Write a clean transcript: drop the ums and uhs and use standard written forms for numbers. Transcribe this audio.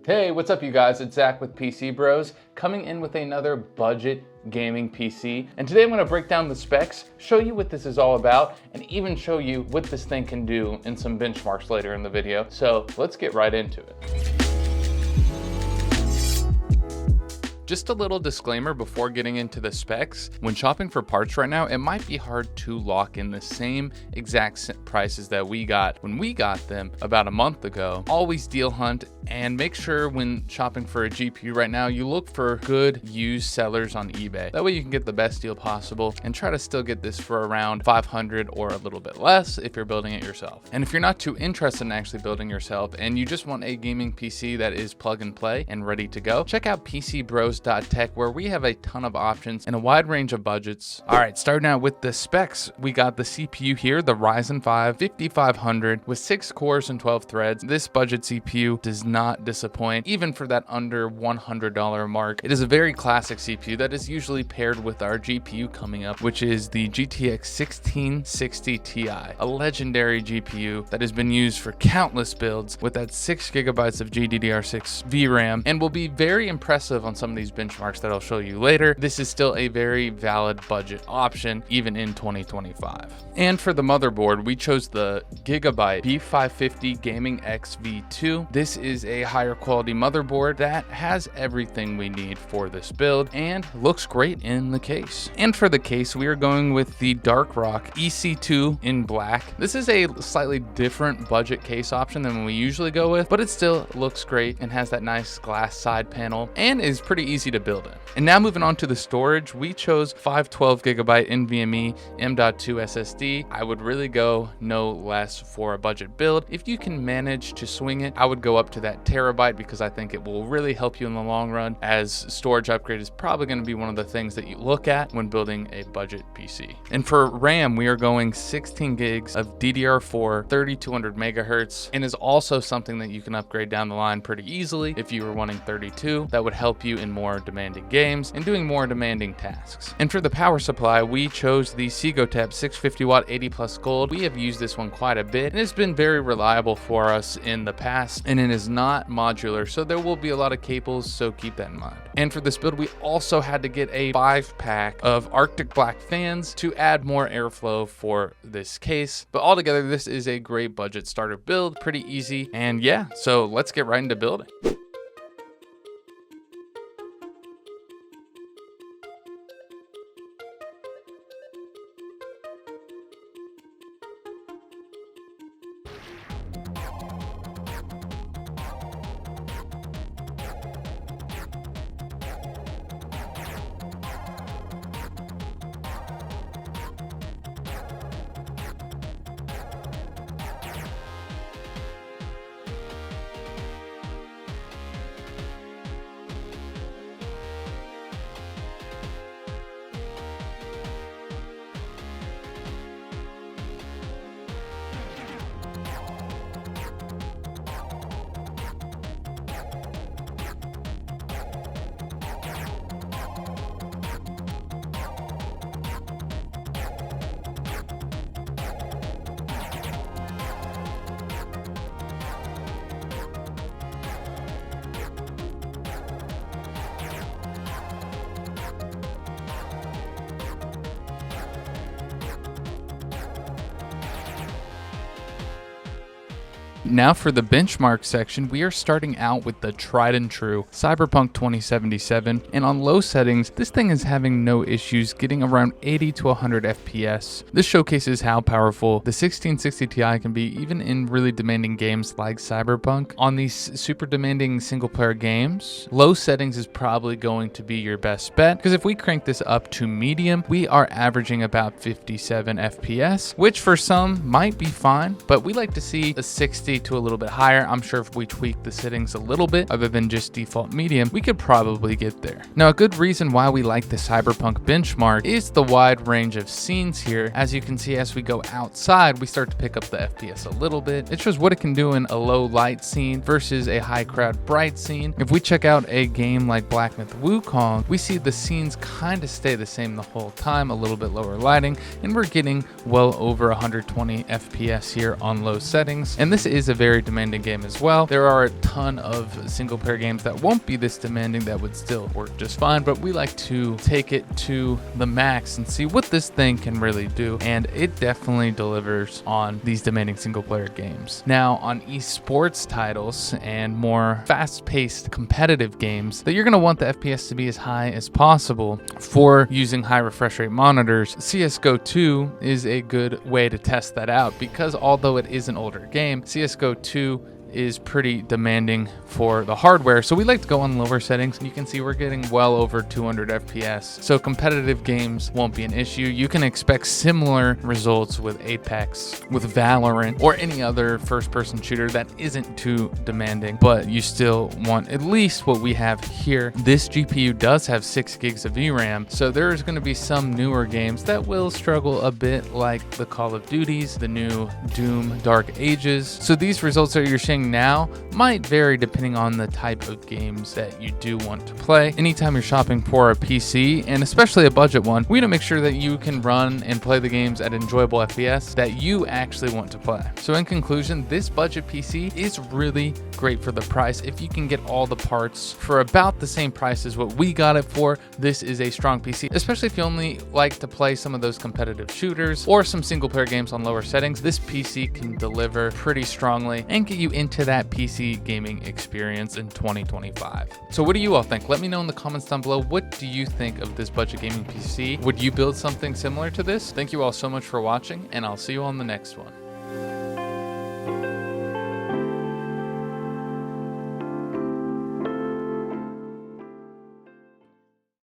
Hey, what's up you guys? It's Zach with PC Bros, coming in with another budget gaming PC. And today I'm gonna break down the specs, show you what this is all about, and even show you what this thing can do in some benchmarks later in the video. So let's get right into it. Just a little disclaimer before getting into the specs. When shopping for parts right now, it might be hard to lock in the same exact prices that we got when we got them about a month ago. Always deal hunt and make sure when shopping for a GPU right now, you look for good used sellers on eBay. That way you can get the best deal possible and try to still get this for around 500 or a little bit less if you're building it yourself. And if you're not too interested in actually building yourself and you just want a gaming PC that is plug and play and ready to go, check out PCBros.tech, where we have a ton of options and a wide range of budgets. All right, starting out with the specs, we got the CPU here, the Ryzen 5 5500 with 6 cores and 12 threads. This budget CPU does not disappoint, even for that under $100 mark. It is a very classic CPU that is usually paired with our GPU coming up, which is the GTX 1660 Ti, a legendary GPU that has been used for countless builds with that 6 gigabytes of GDDR6 VRAM and will be very impressive on some of these benchmarks that I'll show you later. This is still a very valid budget option even in 2025. And for the motherboard, we chose the Gigabyte B550 Gaming X V2. This is a higher quality motherboard that has everything we need for this build and looks great in the case. And for the case, we are going with the Darkrock EC2 in black. This is a slightly different budget case option than we usually go with, but it still looks great and has that nice glass side panel and is pretty easy to build in. And now moving on to the storage, we chose 512 gigabyte NVMe M.2 SSD. I would really go no less for a budget build. If you can manage to swing it, I would go up to that terabyte because I think it will really help you in the long run, as storage upgrade is probably going to be one of the things that you look at when building a budget PC. And for RAM, we are going 16 gigs of DDR4 3200 megahertz, and is also something that you can upgrade down the line pretty easily if you were wanting 32. That would help you in more demanding games and doing more demanding tasks. And for the power supply, we chose the Sigotep 650 watt 80 plus gold. We have used this one quite a bit and it's been very reliable for us in the past, and it is not modular, so there will be a lot of cables, so keep that in mind. And for this build, we also had to get a 5-pack of Arctic Black fans to add more airflow for this case. But altogether, this is a great budget starter build, pretty easy. And yeah, so let's get right into building. Now for the benchmark section, we are starting out with the tried and true Cyberpunk 2077, and on low settings, this thing is having no issues getting around 80 to 100 FPS. This showcases how powerful the 1660 Ti can be even in really demanding games like Cyberpunk. On these super demanding single player games, low settings is probably going to be your best bet, because if we crank this up to medium, we are averaging about 57 FPS, which for some might be fine, but we like to see a 60 to a little bit higher. I'm sure if we tweak the settings a little bit other than just default medium, we could probably get there. Now, a good reason why we like the Cyberpunk benchmark is the wide range of scenes here. As you can see, as we go outside, we start to pick up the FPS a little bit. It shows what it can do in a low light scene versus a high crowd bright scene. If we check out a game like Black Myth Wukong, we see the scenes kind of stay the same the whole time, a little bit lower lighting, and we're getting well over 120 FPS here on low settings. And this is is a very demanding game as well. There are a ton of single player games that won't be this demanding that would still work just fine, but we like to take it to the max and see what this thing can really do, and it definitely delivers on these demanding single player games. Now, on esports titles and more fast-paced competitive games, that you're going to want the FPS to be as high as possible for using high refresh rate monitors. CSGO 2 is a good way to test that out, because although it is an older game, CSGO 2 is pretty demanding for the hardware, so we like to go on lower settings. You can see we're getting well over 200 FPS, so competitive games won't be an issue. You can expect similar results with Apex, with Valorant, or any other first-person shooter that isn't too demanding, but you still want at least what we have here. This GPU does have 6 gigs of VRAM, so there's going to be some newer games that will struggle a bit, like the Call of Duties, the new Doom Dark Ages. So these results that you're seeing now might vary depending on the type of games that you do want to play. Anytime you're shopping for a PC, and especially a budget one, we want to make sure that you can run and play the games at enjoyable FPS that you actually want to play. So in conclusion, this budget PC is really great for the price. If you can get all the parts for about the same price as what we got it for, this is a strong PC, especially if you only like to play some of those competitive shooters or some single player games on lower settings. This PC can deliver pretty strongly and get you into that PC gaming experience in 2025. So what do you all think? Let me know in the comments down below. What do you think of this budget gaming PC? Would you build something similar to this? Thank you all so much for watching, and I'll see you on the next one.